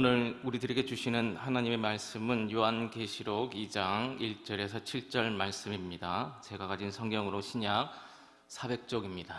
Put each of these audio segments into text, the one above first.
오늘 우리들에게 주시는 하나님의 말씀은 요한계시록 2장 1절에서 7절 말씀입니다. 제가 가진 성경으로 신약 400쪽입니다.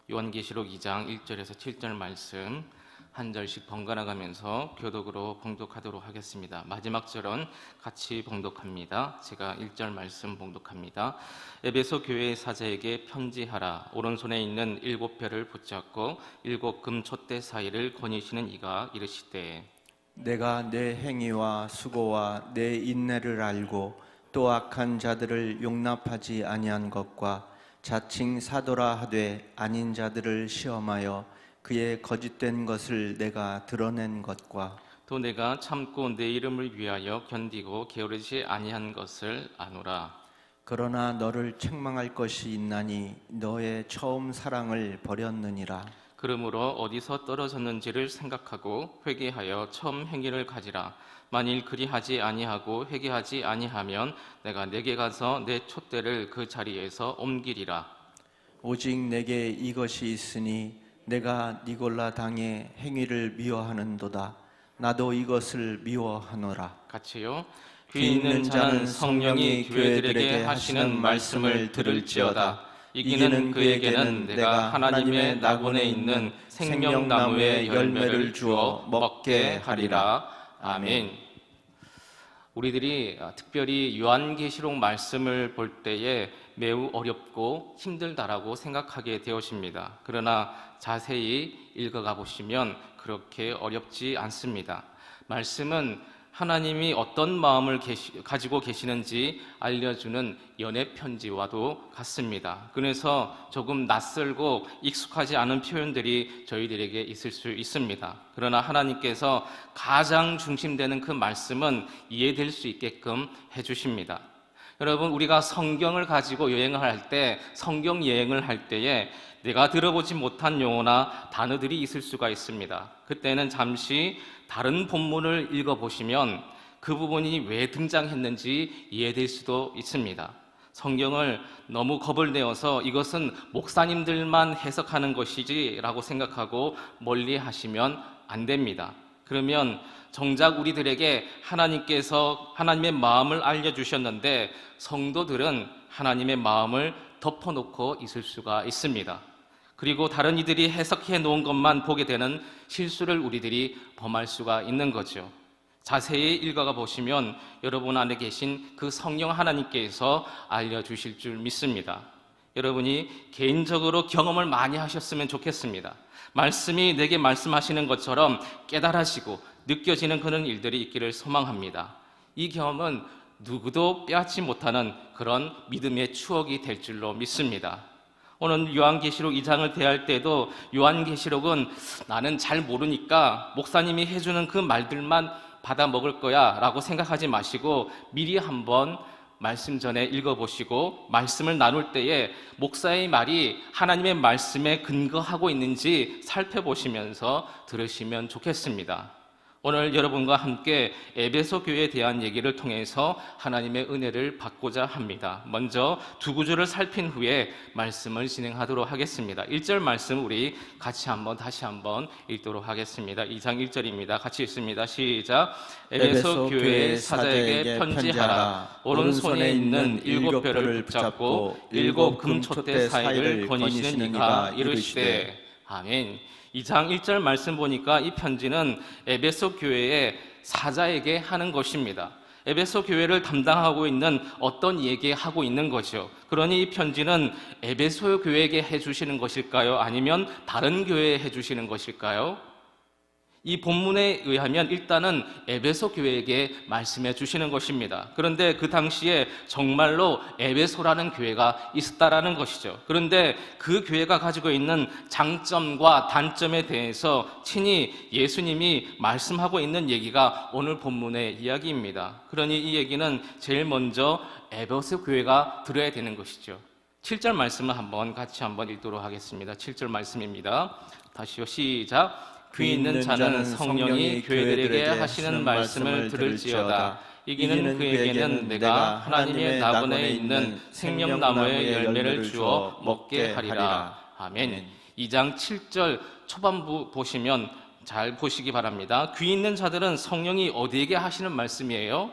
요한계시록 2장 1절에서 7절 말씀 한 절씩 번갈아 가면서 교독으로 봉독하도록 하겠습니다. 마지막 절은 같이 봉독합니다. 제가 1절 말씀 봉독합니다. 에베소 교회의 사자에게 편지하라. 오른손에 있는 7별을 붙잡고 7 금 촛대 사이를 거니시는 이가 이르시되, 내가 내 행위와 수고와 내 인내를 알고 또 악한 자들을 용납하지 아니한 것과 자칭 사도라 하되 아닌 자들을 시험하여 그의 거짓된 것을 내가 드러낸 것과 또 내가 참고 내 이름을 위하여 견디고 게으르지 아니한 것을 아노라. 그러나 너를 책망할 것이 있나니 너의 처음 사랑을 버렸느니라. 그러므로 어디서 떨어졌는지를 생각하고 회개하여 처음 행위를 가지라. 만일 그리하지 아니하고 회개하지 아니하면 내가 내게 가서 내 촛대를 그 자리에서 옮기리라. 오직 내게 이것이 있으니 내가 니골라 당의 행위를 미워하는도다. 나도 이것을 미워하노라. 같이요. 귀 있는 자는 성령이 교회들에게 하시는 말씀을 들을지어다. 이기는 그에게는 내가 하나님의 낙원에 있는 생명나무의 열매를 주어 먹게 하리라. 아멘. 우리들이 특별히 요한계시록 말씀을 볼 때에 매우 어렵고 힘들다라고 생각하게 되었습니다. 그러나 자세히 읽어가 보시면 그렇게 어렵지 않습니다. 말씀은 하나님이 어떤 마음을 가지고 계시는지 알려주는 연애 편지와도 같습니다. 그래서 조금 낯설고 익숙하지 않은 표현들이 저희들에게 있을 수 있습니다. 그러나 하나님께서 가장 중심되는 그 말씀은 이해될 수 있게끔 해주십니다. 여러분, 우리가 성경을 가지고 여행을 할 때, 성경 여행을 할 때에 내가 들어보지 못한 용어나 단어들이 있을 수가 있습니다. 그때는 잠시 다른 본문을 읽어보시면 그 부분이 왜 등장했는지 이해될 수도 있습니다. 성경을 너무 겁을 내어서 이것은 목사님들만 해석하는 것이지라고 생각하고 멀리 하시면 안 됩니다. 그러면 정작 우리들에게 하나님께서 하나님의 마음을 알려주셨는데 성도들은 하나님의 마음을 덮어놓고 있을 수가 있습니다. 그리고 다른 이들이 해석해 놓은 것만 보게 되는 실수를 우리들이 범할 수가 있는 거죠. 자세히 읽어가 보시면 여러분 안에 계신 그 성령 하나님께서 알려주실 줄 믿습니다. 여러분이 개인적으로 경험을 많이 하셨으면 좋겠습니다. 말씀이 내게 말씀하시는 것처럼 깨달아지고 느껴지는 그런 일들이 있기를 소망합니다. 이 경험은 누구도 빼앗지 못하는 그런 믿음의 추억이 될 줄로 믿습니다. 오늘 요한계시록 2장을 대할 때도 요한계시록은 나는 잘 모르니까 목사님이 해주는 그 말들만 받아 먹을 거야 라고 생각하지 마시고 미리 한번 말씀 전에 읽어보시고 말씀을 나눌 때에 목사의 말이 하나님의 말씀에 근거하고 있는지 살펴보시면서 들으시면 좋겠습니다. 오늘 여러분과 함께 에베소 교회에 대한 얘기를 통해서 하나님의 은혜를 받고자 합니다. 먼저 두 구절을 살핀 후에 말씀을 진행하도록 하겠습니다. 1절 말씀 우리 같이 다시 한번 읽도록 하겠습니다. 2장 1절입니다. 같이 읽습니다. 시작. 에베소 교회의 사자에게 편지하라. 오른손에 있는 7별을 붙잡고 7 금촛대 사이를 거니시는 이가 이르시되. 아멘. 2장 1절 말씀 보니까 이 편지는 에베소 교회의 사자에게 하는 것입니다. 에베소 교회를 담당하고 있는 어떤 얘기하고 있는 거죠. 그러니 이 편지는 에베소 교회에게 해주시는 것일까요? 아니면 다른 교회에 해주시는 것일까요? 이 본문에 의하면 일단은 에베소 교회에게 말씀해 주시는 것입니다. 그런데 그 당시에 정말로 에베소라는 교회가 있었다라는 것이죠. 그런데 그 교회가 가지고 있는 장점과 단점에 대해서 친히 예수님이 말씀하고 있는 얘기가 오늘 본문의 이야기입니다. 그러니 이 얘기는 제일 먼저 에베소 교회가 들어야 되는 것이죠. 7절 말씀을 같이 읽도록 하겠습니다. 7절 말씀입니다. 다시요, 시작. 귀 있는 자는 성령이 교회들에게 하시는 말씀을 들을지어다. 이기는 그에게는 내가 하나님의 낙원에 있는 생명나무의 열매를 주어 먹게 하리라. 아멘. 2장 7절 초반부 보시면 잘 보시기 바랍니다. 귀 있는 자들은 성령이 어디에게 하시는 말씀이에요?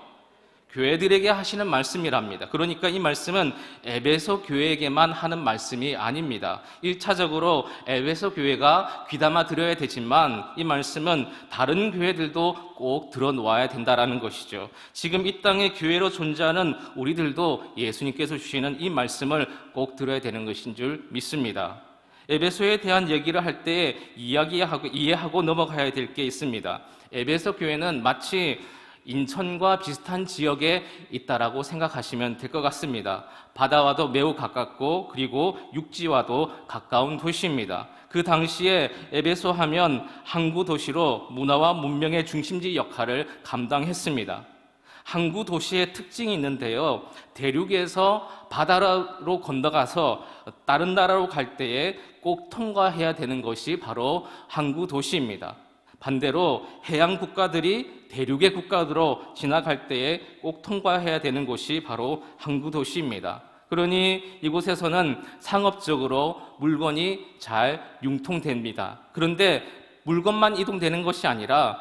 교회들에게 하시는 말씀이랍니다. 그러니까 이 말씀은 에베소 교회에게만 하는 말씀이 아닙니다. 1차적으로 에베소 교회가 귀담아 들어야 되지만 이 말씀은 다른 교회들도 꼭 들어놓아야 된다라는 것이죠. 지금 이 땅에 교회로 존재하는 우리들도 예수님께서 주시는 이 말씀을 꼭 들어야 되는 것인 줄 믿습니다. 에베소에 대한 얘기를 할 때 이해하고 넘어가야 될 게 있습니다. 에베소 교회는 마치 인천과 비슷한 지역에 있다라고 생각하시면 될 것 같습니다. 바다와도 매우 가깝고 그리고 육지와도 가까운 도시입니다. 그 당시에 에베소 하면 항구 도시로 문화와 문명의 중심지 역할을 감당했습니다. 항구 도시의 특징이 있는데요. 대륙에서 바다로 건너가서 다른 나라로 갈 때에 꼭 통과해야 되는 것이 바로 항구 도시입니다. 반대로 해양 국가들이 대륙의 국가로 지나갈 때에 꼭 통과해야 되는 곳이 바로 항구 도시입니다. 그러니 이곳에서는 상업적으로 물건이 잘 융통됩니다. 그런데 물건만 이동되는 것이 아니라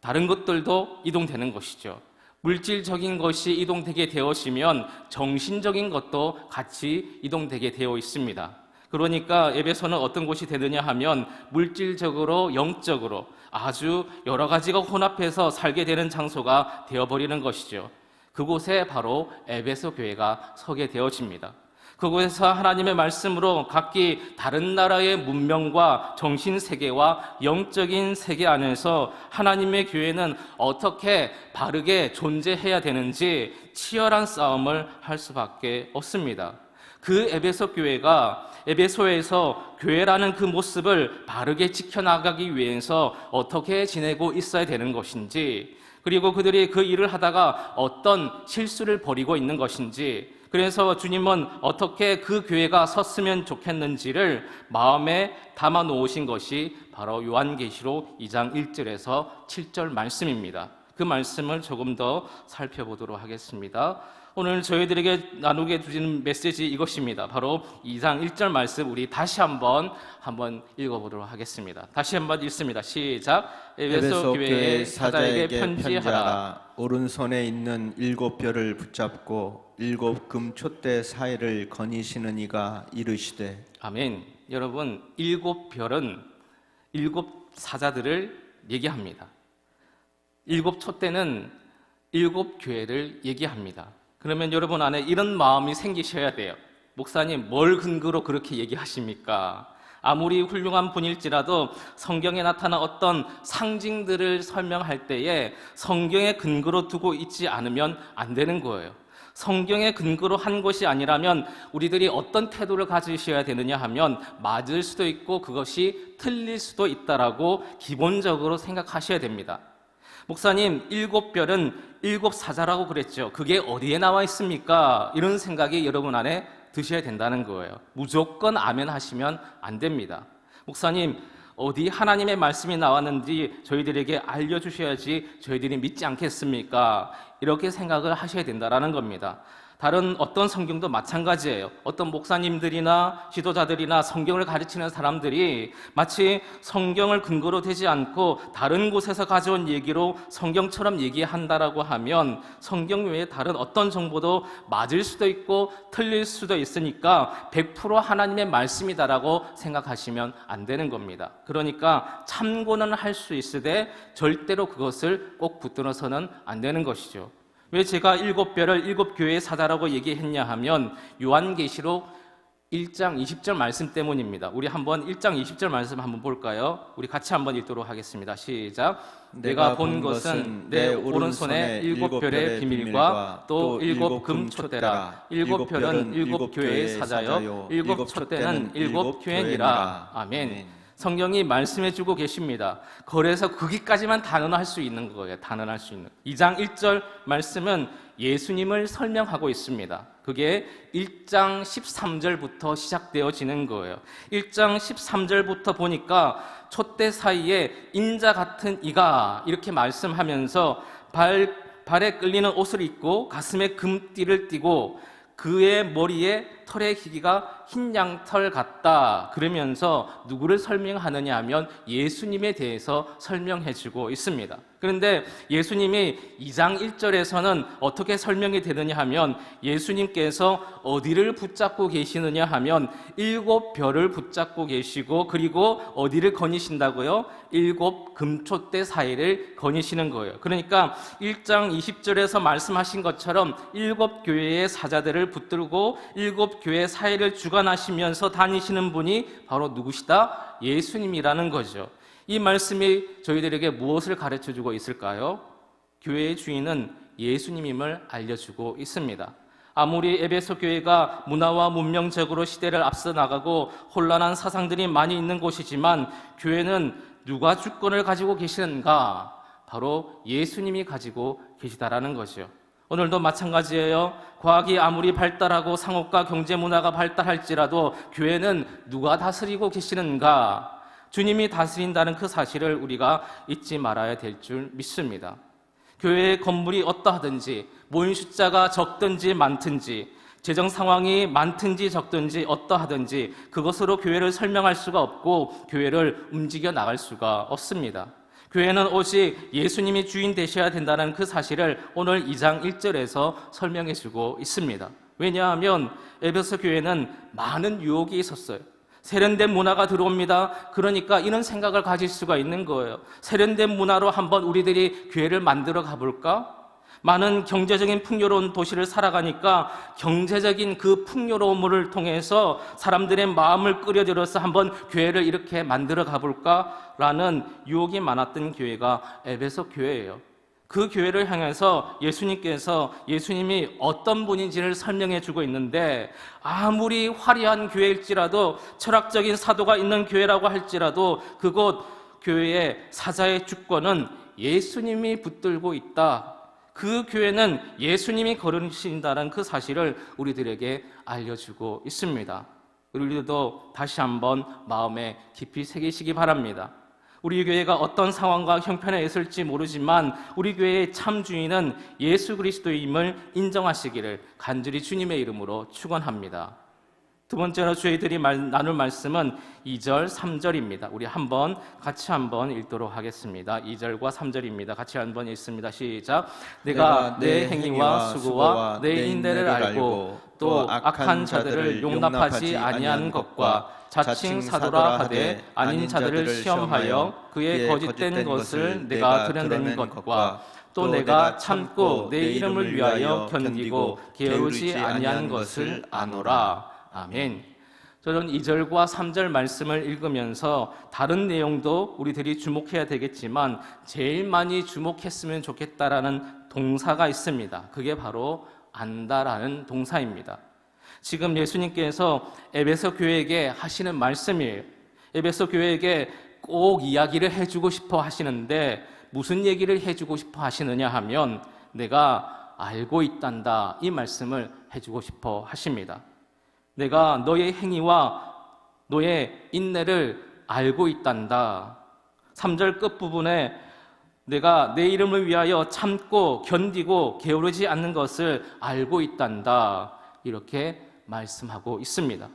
다른 것들도 이동되는 것이죠. 물질적인 것이 이동되게 되어지면 정신적인 것도 같이 이동되게 되어 있습니다. 그러니까 에베소는 어떤 곳이 되느냐 하면 물질적으로 영적으로 아주 여러 가지가 혼합해서 살게 되는 장소가 되어버리는 것이죠. 그곳에 바로 에베소 교회가 서게 되어집니다. 그곳에서 하나님의 말씀으로 각기 다른 나라의 문명과 정신세계와 영적인 세계 안에서 하나님의 교회는 어떻게 바르게 존재해야 되는지 치열한 싸움을 할 수밖에 없습니다. 그 에베소 교회가 에베소에서 교회라는 그 모습을 바르게 지켜나가기 위해서 어떻게 지내고 있어야 되는 것인지, 그리고 그들이 그 일을 하다가 어떤 실수를 벌이고 있는 것인지, 그래서 주님은 어떻게 그 교회가 섰으면 좋겠는지를 마음에 담아 놓으신 것이 바로 요한계시록 2장 1절에서 7절 말씀입니다. 그 말씀을 조금 더 살펴보도록 하겠습니다. 오늘 저희들에게 나누게 주시는 메시지 이것입니다. 바로 2장 1절 말씀 우리 다시 한번 읽어보도록 하겠습니다. 다시 한번 읽습니다. 시작. 에베소 교회의 사자에게 편지하라. 오른손에 있는 7별을 붙잡고 7 금 촛대 사이를 거니시는 이가 이르시되. 아멘. 여러분, 7별은 7 사자들을 얘기합니다. 7 촛대는 7 교회를 얘기합니다. 그러면 여러분 안에 이런 마음이 생기셔야 돼요. 목사님, 뭘 근거로 그렇게 얘기하십니까? 아무리 훌륭한 분일지라도 성경에 나타난 어떤 상징들을 설명할 때에 성경의 근거로 두고 있지 않으면 안 되는 거예요. 성경의 근거로 한 것이 아니라면 우리들이 어떤 태도를 가지셔야 되느냐 하면 맞을 수도 있고 그것이 틀릴 수도 있다라고 기본적으로 생각하셔야 됩니다. 목사님, 7별은 7 사자라고 그랬죠. 그게 어디에 나와 있습니까? 이런 생각이 여러분 안에 드셔야 된다는 거예요. 무조건 아멘 하시면 안 됩니다. 목사님, 어디 하나님의 말씀이 나왔는지 저희들에게 알려주셔야지 저희들이 믿지 않겠습니까? 이렇게 생각을 하셔야 된다는 겁니다. 다른 어떤 성경도 마찬가지예요. 어떤 목사님들이나 지도자들이나 성경을 가르치는 사람들이 마치 성경을 근거로 되지 않고 다른 곳에서 가져온 얘기로 성경처럼 얘기한다라고 하면 성경 외에 다른 어떤 정보도 맞을 수도 있고 틀릴 수도 있으니까 100% 하나님의 말씀이다라고 생각하시면 안 되는 겁니다. 그러니까 참고는 할 수 있으되 절대로 그것을 꼭 붙들어서는 안 되는 것이죠. 왜 제가 7별을 7 교회의 사자라고 얘기했냐 하면 요한계시록 1장 20절 말씀 때문입니다. 우리 한번 1장 20절 말씀 한번 볼까요? 우리 같이 한번 읽도록 하겠습니다. 시작. 내가 본 것은 내 오른손에 7별의 비밀과 또 7 금촛대라. 7별은 7 교회의 사자여 7 촛대는 7 교회니라. 아멘. 성경이 말씀해주고 계십니다. 그래서 거기까지만 단언할 수 있는 거예요. 단언할 수 있는. 2장 1절 말씀은 예수님을 설명하고 있습니다. 그게 1장 13절부터 시작되어지는 거예요. 1장 13절부터 보니까 촛대 사이에 인자 같은 이가 이렇게 말씀하면서 발에 끌리는 옷을 입고 가슴에 금띠를 띠고 그의 머리에 털의 희기가 흰 양털 같다. 그러면서 누구를 설명하느냐 하면 예수님에 대해서 설명해주고 있습니다. 그런데 예수님이 2장 1절에서는 어떻게 설명이 되느냐 하면 예수님께서 어디를 붙잡고 계시느냐 하면 7별을 붙잡고 계시고 그리고 어디를 거니신다고요? 7 금촛대 사이를 거니시는 거예요. 그러니까 1장 20절에서 말씀하신 것처럼 7 교회의 사자들을 붙들고 7 교회 사이를 주관하시면서 다니시는 분이 바로 누구시다? 예수님이라는 거죠. 이 말씀이 저희들에게 무엇을 가르쳐주고 있을까요? 교회의 주인은 예수님임을 알려주고 있습니다. 아무리 에베소 교회가 문화와 문명적으로 시대를 앞서 나가고 혼란한 사상들이 많이 있는 곳이지만 교회는 누가 주권을 가지고 계시는가? 바로 예수님이 가지고 계시다라는 것이요. 오늘도 마찬가지예요. 과학이 아무리 발달하고 상업과 경제 문화가 발달할지라도 교회는 누가 다스리고 계시는가? 주님이 다스린다는 그 사실을 우리가 잊지 말아야 될 줄 믿습니다. 교회의 건물이 어떠하든지 모인 숫자가 적든지 많든지 재정 상황이 많든지 적든지 어떠하든지 그것으로 교회를 설명할 수가 없고 교회를 움직여 나갈 수가 없습니다. 교회는 오직 예수님이 주인 되셔야 된다는 그 사실을 오늘 2장 1절에서 설명해 주고 있습니다. 왜냐하면 에베소 교회는 많은 유혹이 있었어요. 세련된 문화가 들어옵니다. 그러니까 이런 생각을 가질 수가 있는 거예요. 세련된 문화로 한번 우리들이 교회를 만들어 가볼까? 많은 경제적인 풍요로운 도시를 살아가니까 경제적인 그 풍요로움을 통해서 사람들의 마음을 끌어들여서 한번 교회를 이렇게 만들어 가볼까? 라는 유혹이 많았던 교회가 에베소 교회예요. 그 교회를 향해서 예수님이 어떤 분인지를 설명해 주고 있는데 아무리 화려한 교회일지라도 철학적인 사도가 있는 교회라고 할지라도 그곳 교회의 사자의 주권은 예수님이 붙들고 있다. 그 교회는 예수님이 거르신다는 그 사실을 우리들에게 알려주고 있습니다. 우리들도 다시 한번 마음에 깊이 새기시기 바랍니다. 우리 교회가 어떤 상황과 형편에 있을지 모르지만 우리 교회의 참 주인은 예수 그리스도임을 인정하시기를 간절히 주님의 이름으로 축원합니다. 두 번째로 저희들이 나눌 말씀은 2절, 3절입니다. 우리 같이 한번 읽도록 하겠습니다. 2절과 3절입니다. 같이 한번 읽습니다. 시작. 내가 내 행위와 수고와 내 인내를 알고 또 악한 자들을 용납하지 아니한 것과 자칭 사도라 하되 아닌 자들을 시험하여 그의 거짓된 것을 내가 드러낸 것과 또 내가 참고 내 이름을 위하여 견디고 게으르지 아니한 것을 아노라. 아멘. 저는 2절과 3절 말씀을 읽으면서 다른 내용도 우리들이 주목해야 되겠지만 제일 많이 주목했으면 좋겠다라는 동사가 있습니다. 그게 바로 안다라는 동사입니다. 지금 예수님께서 에베소 교회에게 하시는 말씀이에요. 에베소 교회에게 꼭 이야기를 해주고 싶어 하시는데 무슨 얘기를 해주고 싶어 하시느냐 하면 내가 알고 있단다 이 말씀을 해주고 싶어 하십니다. 내가 너의 행위와 너의 인내를 알고 있단다. 3절 끝부분에 내가 내 이름을 위하여 참고 견디고 게으르지 않는 것을 알고 있단다. 이렇게 말씀하고 있습니다.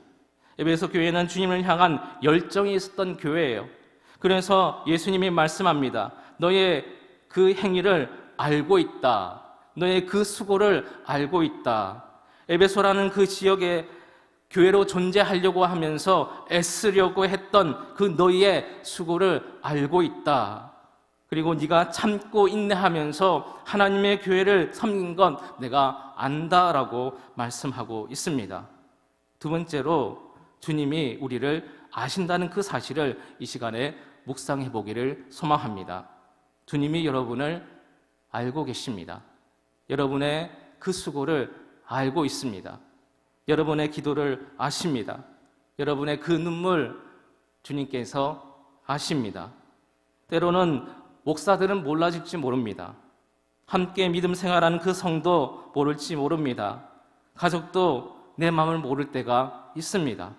에베소 교회는 주님을 향한 열정이 있었던 교회예요. 그래서 예수님이 말씀합니다. 너의 그 행위를 알고 있다. 너의 그 수고를 알고 있다. 에베소라는 그 지역에 교회로 존재하려고 하면서 애쓰려고 했던 그 너희의 수고를 알고 있다. 그리고 네가 참고 인내하면서 하나님의 교회를 섬긴 건 내가 안다라고 말씀하고 있습니다. 두 번째로 주님이 우리를 아신다는 그 사실을 이 시간에 묵상해 보기를 소망합니다. 주님이 여러분을 알고 계십니다. 여러분의 그 수고를 알고 있습니다. 여러분의 기도를 아십니다. 여러분의 그 눈물 주님께서 아십니다. 때로는 목사들은 몰라질지 모릅니다. 함께 믿음 생활하는 그 성도 모를지 모릅니다. 가족도 내 마음을 모를 때가 있습니다.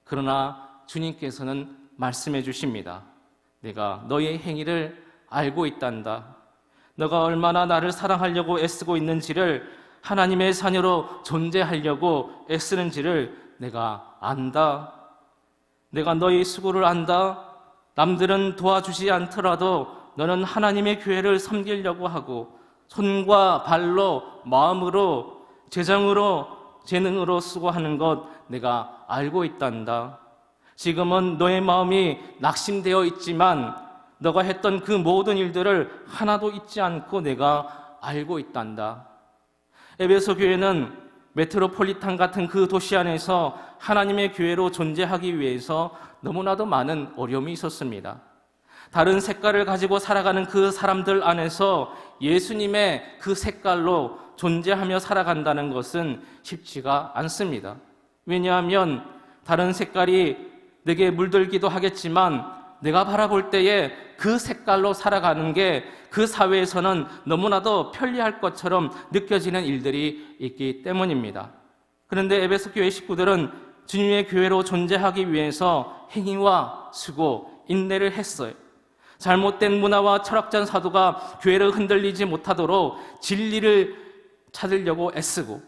그러나 주님께서는 말씀해 주십니다. 내가 너의 행위를 알고 있단다. 너가 얼마나 나를 사랑하려고 애쓰고 있는지를 하나님의 자녀로 존재하려고 애쓰는지를 내가 안다. 내가 너희 수고를 안다. 남들은 도와주지 않더라도 너는 하나님의 교회를 섬기려고 하고 손과 발로, 마음으로, 재정으로, 재능으로 수고하는 것 내가 알고 있단다. 지금은 너의 마음이 낙심되어 있지만 너가 했던 그 모든 일들을 하나도 잊지 않고 내가 알고 있단다. 에베소 교회는 메트로폴리탄 같은 그 도시 안에서 하나님의 교회로 존재하기 위해서 너무나도 많은 어려움이 있었습니다. 다른 색깔을 가지고 살아가는 그 사람들 안에서 예수님의 그 색깔로 존재하며 살아간다는 것은 쉽지가 않습니다. 왜냐하면 다른 색깔이 내게 물들기도 하겠지만 내가 바라볼 때에 그 색깔로 살아가는 게 그 사회에서는 너무나도 편리할 것처럼 느껴지는 일들이 있기 때문입니다. 그런데 에베소 교회 식구들은 주님의 교회로 존재하기 위해서 행위와 수고, 인내를 했어요. 잘못된 문화와 철학적 사도가 교회를 흔들리지 못하도록 진리를 찾으려고 애쓰고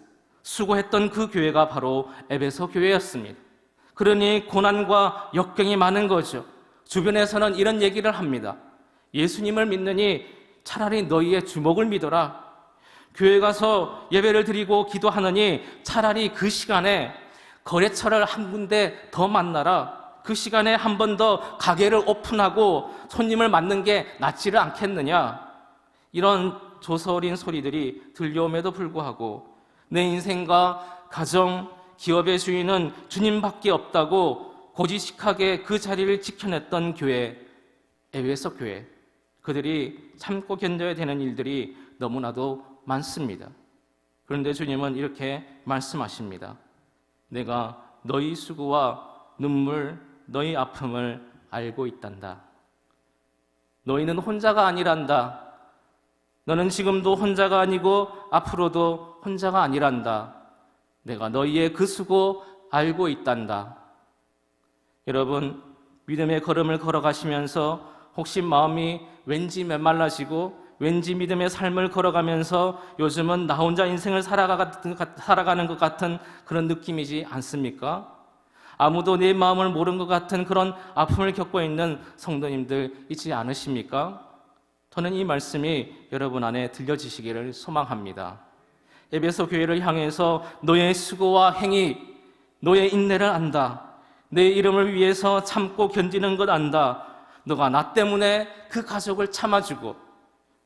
수고했던 그 교회가 바로 에베소 교회였습니다. 그러니 고난과 역경이 많은 거죠. 주변에서는 이런 얘기를 합니다. 예수님을 믿느니 차라리 너희의 주먹을 믿어라. 교회 가서 예배를 드리고 기도하느니 차라리 그 시간에 거래처를 한 군데 더 만나라. 그 시간에 한 번 더 가게를 오픈하고 손님을 맞는 게 낫지를 않겠느냐. 이런 조서린 소리들이 들려옴에도 불구하고 내 인생과 가정, 기업의 주인은 주님밖에 없다고 고지식하게 그 자리를 지켜냈던 교회, 에베소 교회, 그들이 참고 견뎌야 되는 일들이 너무나도 많습니다. 그런데 주님은 이렇게 말씀하십니다. 내가 너희 수고와 눈물, 너희 아픔을 알고 있단다. 너희는 혼자가 아니란다. 너는 지금도 혼자가 아니고 앞으로도 혼자가 아니란다. 내가 너희의 그 수고 알고 있단다. 여러분, 믿음의 걸음을 걸어가시면서 혹시 마음이 왠지 메말라지고 왠지 믿음의 삶을 걸어가면서 요즘은 나 혼자 인생을 살아가는 것 같은 그런 느낌이지 않습니까? 아무도 내 마음을 모르는 것 같은 그런 아픔을 겪고 있는 성도님들 있지 않으십니까? 저는 이 말씀이 여러분 안에 들려지시기를 소망합니다. 에베소 교회를 향해서 너의 수고와 행위, 너의 인내를 안다. 내 이름을 위해서 참고 견디는 것 안다. 너가 나 때문에 그 가족을 참아주고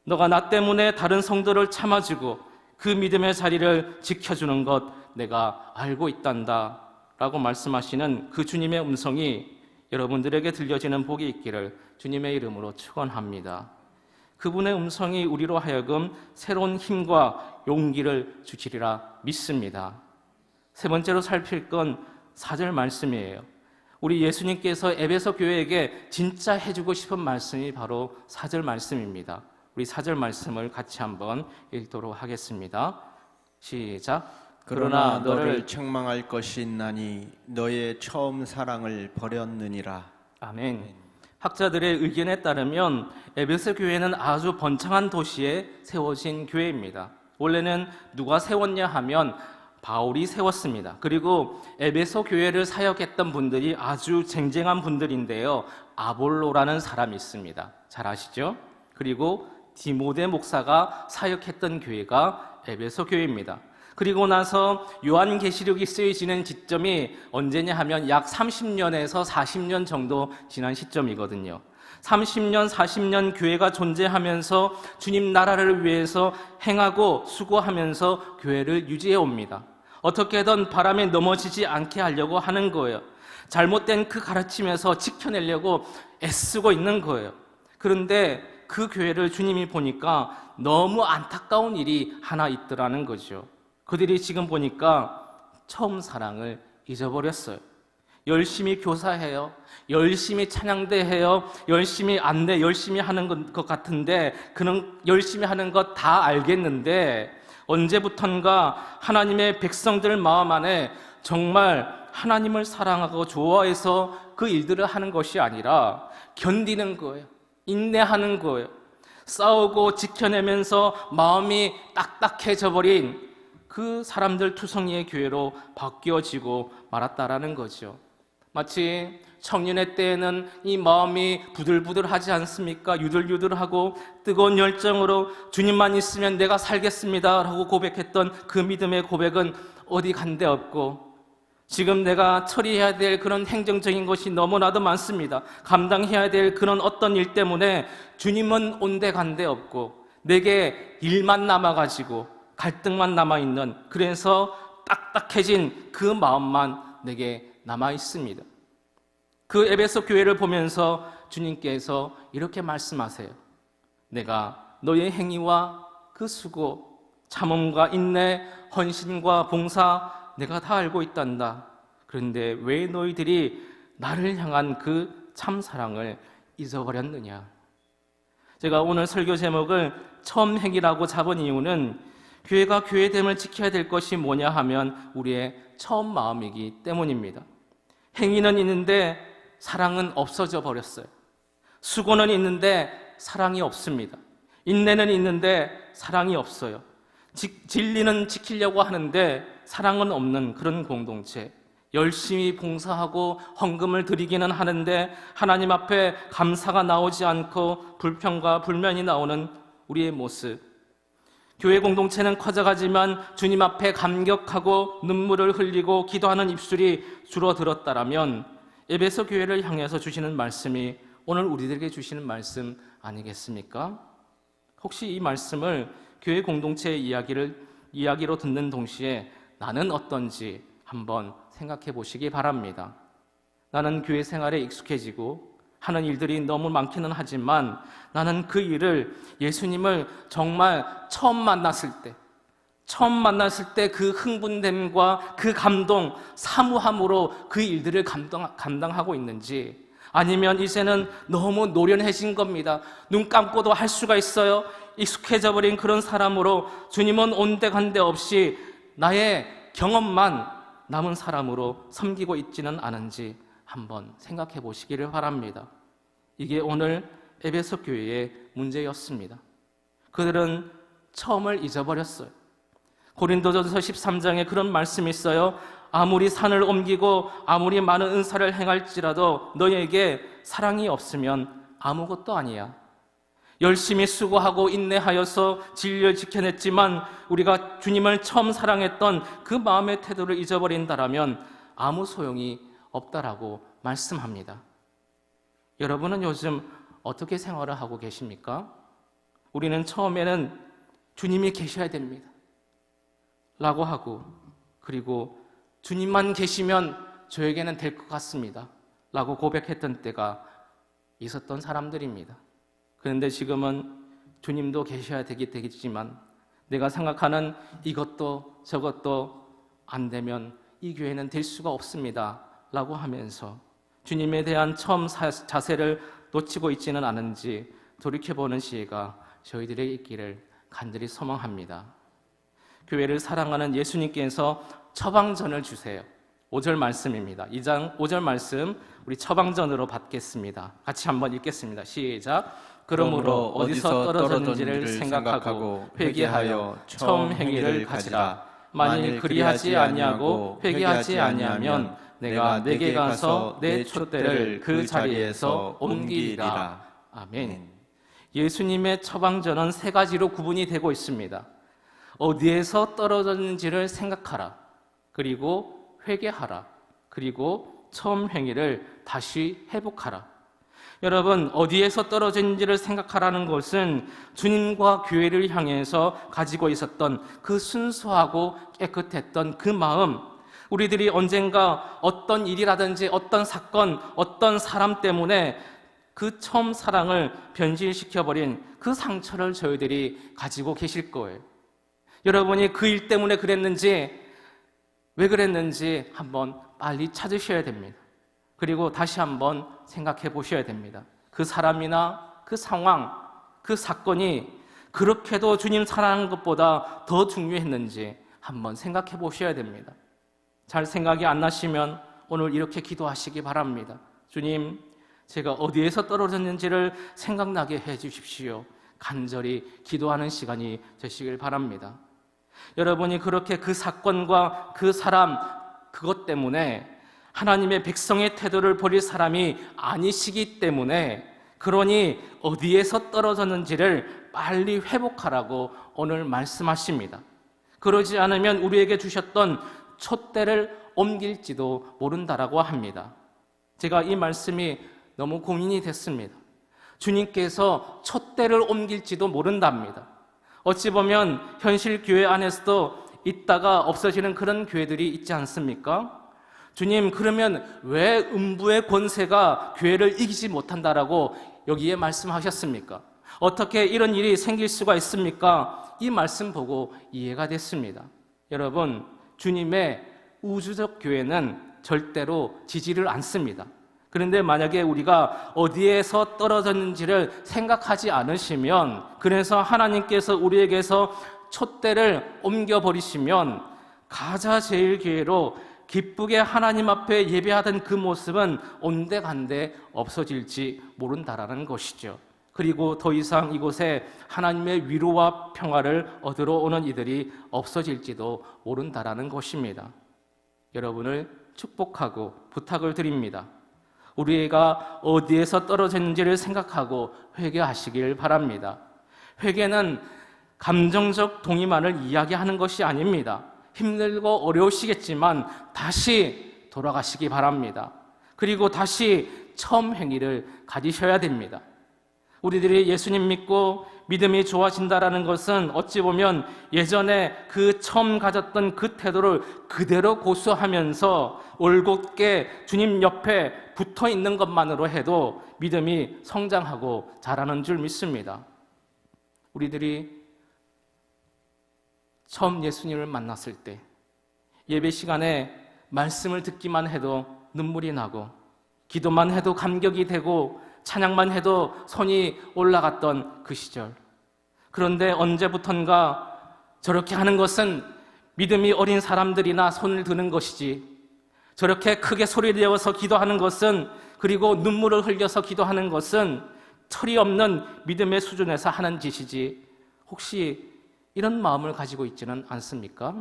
너가 나 때문에 다른 성도를 참아주고 그 믿음의 자리를 지켜주는 것 내가 알고 있단다 라고 말씀하시는 그 주님의 음성이 여러분들에게 들려지는 복이 있기를 주님의 이름으로 축원합니다. 그분의 음성이 우리로 하여금 새로운 힘과 용기를 주시리라 믿습니다. 세 번째로 살필 건 4절 말씀이에요. 우리 예수님께서 에베소 교회에게 진짜 해주고 싶은 말씀이 바로 4절 말씀입니다. 우리 4절 말씀을 같이 한번 읽도록 하겠습니다. 시작. 그러나 너를 책망할 것이 있나니 너의 처음 사랑을 버렸느니라. 아멘. 학자들의 의견에 따르면 에베소 교회는 아주 번창한 도시에 세워진 교회입니다. 원래는 누가 세웠냐 하면 바울이 세웠습니다. 그리고 에베소 교회를 사역했던 분들이 아주 쟁쟁한 분들인데요. 아볼로라는 사람이 있습니다. 잘 아시죠? 그리고 디모데 목사가 사역했던 교회가 에베소 교회입니다. 그리고 나서 요한계시록이 쓰여지는 시점이 언제냐 하면 약 30년에서 40년 정도 지난 시점이거든요. 30년, 40년 교회가 존재하면서 주님 나라를 위해서 행하고 수고하면서 교회를 유지해 옵니다. 어떻게든 바람에 넘어지지 않게 하려고 하는 거예요. 잘못된 그 가르침에서 지켜내려고 애쓰고 있는 거예요. 그런데 그 교회를 주님이 보니까 너무 안타까운 일이 하나 있더라는 거죠. 그들이 지금 보니까 처음 사랑을 잊어버렸어요. 열심히 교사해요. 열심히 찬양대해요. 열심히 안내, 열심히 하는 것 같은데 그는 열심히 하는 것 다 알겠는데 언제부턴가 하나님의 백성들 마음 안에 정말 하나님을 사랑하고 좋아해서 그 일들을 하는 것이 아니라 견디는 거예요. 인내하는 거예요. 싸우고 지켜내면서 마음이 딱딱해져 버린 그 사람들 투성이의 교회로 바뀌어지고 말았다라는 거죠. 마치 청년의 때에는 이 마음이 부들부들하지 않습니까? 유들유들하고 뜨거운 열정으로 주님만 있으면 내가 살겠습니다 라고 고백했던 그 믿음의 고백은 어디 간 데 없고, 지금 내가 처리해야 될 그런 행정적인 것이 너무나도 많습니다. 감당해야 될 그런 어떤 일 때문에 주님은 온데 간데 없고 내게 일만 남아가지고 갈등만 남아있는, 그래서 딱딱해진 그 마음만 내게 남아있습니다. 그 에베소 교회를 보면서 주님께서 이렇게 말씀하세요. 내가 너의 행위와 그 수고, 참음과 인내, 헌신과 봉사 내가 다 알고 있단다. 그런데 왜 너희들이 나를 향한 그 참사랑을 잊어버렸느냐. 제가 오늘 설교 제목을 처음 행위라고 잡은 이유는 교회가 교회됨을 지켜야 될 것이 뭐냐 하면 우리의 처음 마음이기 때문입니다. 행위는 있는데 사랑은 없어져 버렸어요. 수고는 있는데 사랑이 없습니다. 인내는 있는데 사랑이 없어요. 진리는 지키려고 하는데 사랑은 없는 그런 공동체. 열심히 봉사하고 헌금을 드리기는 하는데 하나님 앞에 감사가 나오지 않고 불평과 불만이 나오는 우리의 모습. 교회 공동체는 커져가지만 주님 앞에 감격하고 눈물을 흘리고 기도하는 입술이 줄어들었다라면 에베소 교회를 향해서 주시는 말씀이 오늘 우리들에게 주시는 말씀 아니겠습니까? 혹시 이 말씀을 교회 공동체의 이야기로 듣는 동시에 나는 어떤지 한번 생각해 보시기 바랍니다. 나는 교회 생활에 익숙해지고 하는 일들이 너무 많기는 하지만 나는 그 일을 예수님을 정말 처음 만났을 때 그 흥분됨과 그 감동, 사무함으로 그 일들을 감당하고 있는지, 아니면 이제는 너무 노련해진 겁니다. 눈 감고도 할 수가 있어요. 익숙해져 버린 그런 사람으로 주님은 온데간데 없이 나의 경험만 남은 사람으로 섬기고 있지는 않은지 한번 생각해 보시기를 바랍니다. 이게 오늘 에베소 교회의 문제였습니다. 그들은 처음을 잊어버렸어요. 고린도전서 13장에 그런 말씀이 있어요. 아무리 산을 옮기고 아무리 많은 은사를 행할지라도 너희에게 사랑이 없으면 아무것도 아니야. 열심히 수고하고 인내하여서 진리를 지켜냈지만 우리가 주님을 처음 사랑했던 그 마음의 태도를 잊어버린다라면 아무 소용이 없다라고 말씀합니다. 여러분은 요즘 어떻게 생활을 하고 계십니까? 우리는 처음에는 주님이 계셔야 됩니다 라고 하고, 그리고 주님만 계시면 저에게는 될 것 같습니다 라고 고백했던 때가 있었던 사람들입니다. 그런데 지금은 주님도 계셔야 되겠지만 내가 생각하는 이것도 저것도 안 되면 이 교회는 될 수가 없습니다 라고 하면서 주님에 대한 처음 자세를 놓치고 있지는 않은지 돌이켜보는 시기가 저희들에게 있기를 간절히 소망합니다. 교회를 사랑하는 예수님께서 처방전을 주세요. 5절 말씀입니다. 2장 5절 말씀 우리 처방전으로 받겠습니다. 같이 한번 읽겠습니다. 시작. 그러므로 어디서 떨어졌는지를 생각하고 회개하여 처음 행위를 가지라. 만일 그리하지 아니하고 회개하지 아니하면 내가 내게 가서 내 촛대를 그 자리에서 옮기리라. 아멘. 예수님의 처방전은 3가지로 구분이 되고 있습니다. 어디에서 떨어졌는지를 생각하라. 그리고 회개하라. 그리고 처음 행위를 다시 회복하라. 여러분, 어디에서 떨어졌는지를 생각하라는 것은 주님과 교회를 향해서 가지고 있었던 그 순수하고 깨끗했던 그 마음, 우리들이 언젠가 어떤 일이라든지 어떤 사건, 어떤 사람 때문에 그 처음 사랑을 변질시켜버린 그 상처를 저희들이 가지고 계실 거예요. 여러분이 그 일 때문에 그랬는지, 왜 그랬는지 한번 빨리 찾으셔야 됩니다. 그리고 다시 한번 생각해 보셔야 됩니다. 그 사람이나 그 상황, 그 사건이 그렇게도 주님 사랑하는 것보다 더 중요했는지 한번 생각해 보셔야 됩니다. 잘 생각이 안 나시면 오늘 이렇게 기도하시기 바랍니다. 주님, 제가 어디에서 떨어졌는지를 생각나게 해 주십시오. 간절히 기도하는 시간이 되시길 바랍니다. 여러분이 그렇게 그 사건과 그 사람, 그것 때문에 하나님의 백성의 태도를 버릴 사람이 아니시기 때문에, 그러니 어디에서 떨어졌는지를 빨리 회복하라고 오늘 말씀하십니다. 그러지 않으면 우리에게 주셨던 촛대를 옮길지도 모른다라고 합니다. 제가 이 말씀이 너무 고민이 됐습니다. 주님께서 촛대를 옮길지도 모른답니다. 어찌 보면 현실 교회 안에서도 있다가 없어지는 그런 교회들이 있지 않습니까? 주님, 그러면 왜 음부의 권세가 교회를 이기지 못한다라고 여기에 말씀하셨습니까? 어떻게 이런 일이 생길 수가 있습니까? 이 말씀 보고 이해가 됐습니다. 여러분, 주님의 우주적 교회는 절대로 지지를 않습니다. 그런데 만약에 우리가 어디에서 떨어졌는지를 생각하지 않으시면, 그래서 하나님께서 우리에게서 촛대를 옮겨버리시면 가자 제일교회로 기쁘게 하나님 앞에 예배하던 그 모습은 온데간데 없어질지 모른다라는 것이죠. 그리고 더 이상 이곳에 하나님의 위로와 평화를 얻으러 오는 이들이 없어질지도 모른다라는 것입니다. 여러분을 축복하고 부탁을 드립니다. 우리가 어디에서 떨어졌는지를 생각하고 회개하시길 바랍니다. 회개는 감정적 동의만을 이야기하는 것이 아닙니다. 힘들고 어려우시겠지만 다시 돌아가시기 바랍니다. 그리고 다시 처음 행위를 가지셔야 됩니다. 우리들이 예수님 믿고 믿음이 좋아진다라는 것은 어찌 보면 예전에 그 처음 가졌던 그 태도를 그대로 고수하면서 올곧게 주님 옆에 붙어 있는 것만으로 해도 믿음이 성장하고 자라는 줄 믿습니다. 우리들이 처음 예수님을 만났을 때 예배 시간에 말씀을 듣기만 해도 눈물이 나고, 기도만 해도 감격이 되고, 찬양만 해도 손이 올라갔던 그 시절. 그런데 언제부턴가 저렇게 하는 것은 믿음이 어린 사람들이나 손을 드는 것이지, 저렇게 크게 소리 내어서 기도하는 것은, 그리고 눈물을 흘려서 기도하는 것은 철이 없는 믿음의 수준에서 하는 짓이지, 혹시 이런 마음을 가지고 있지는 않습니까?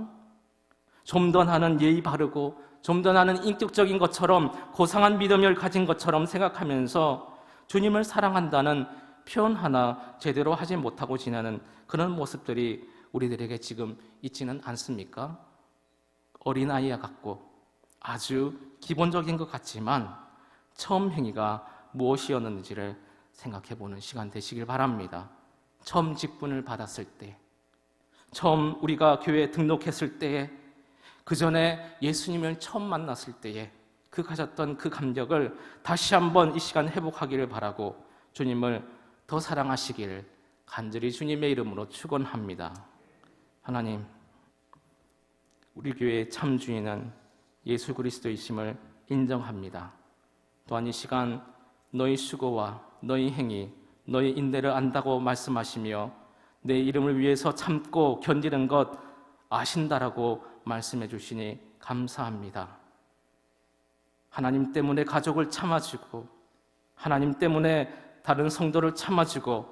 좀 더 나는 예의 바르고 좀 더 나는 인격적인 것처럼 고상한 믿음을 가진 것처럼 생각하면서 주님을 사랑한다는 표현 하나 제대로 하지 못하고 지내는 그런 모습들이 우리들에게 지금 있지는 않습니까? 어린아이와 같고 아주 기본적인 것 같지만 처음 행위가 무엇이었는지를 생각해보는 시간 되시길 바랍니다. 처음 직분을 받았을 때, 처음 우리가 교회에 등록했을 때에, 그 전에 예수님을 처음 만났을 때에 그 가졌던 그 감격을 다시 한번 이 시간 회복하기를 바라고 주님을 더 사랑하시기를 간절히 주님의 이름으로 축원합니다. 하나님, 우리 교회의 참 주인은 예수 그리스도이심을 인정합니다. 또한 이 시간 너희 수고와 너희 행위, 너희 인내를 안다고 말씀하시며 내 이름을 위해서 참고 견디는 것 아신다라고 말씀해 주시니 감사합니다. 하나님 때문에 가족을 참아주고, 하나님 때문에 다른 성도를 참아주고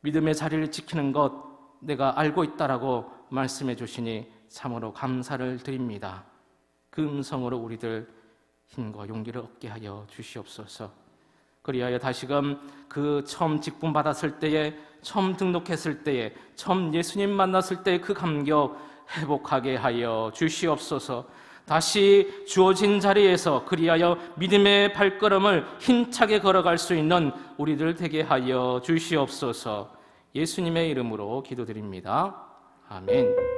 믿음의 자리를 지키는 것 내가 알고 있다라고 말씀해 주시니 참으로 감사를 드립니다. 그 음성으로 우리들 힘과 용기를 얻게 하여 주시옵소서. 그리하여 다시금 그 처음 직분 받았을 때에, 처음 등록했을 때에, 처음 예수님 만났을 때의 그 감격 회복하게 하여 주시옵소서. 다시 주어진 자리에서 그리하여 믿음의 발걸음을 힘차게 걸어갈 수 있는 우리들 되게 하여 주시옵소서. 예수님의 이름으로 기도드립니다. 아멘.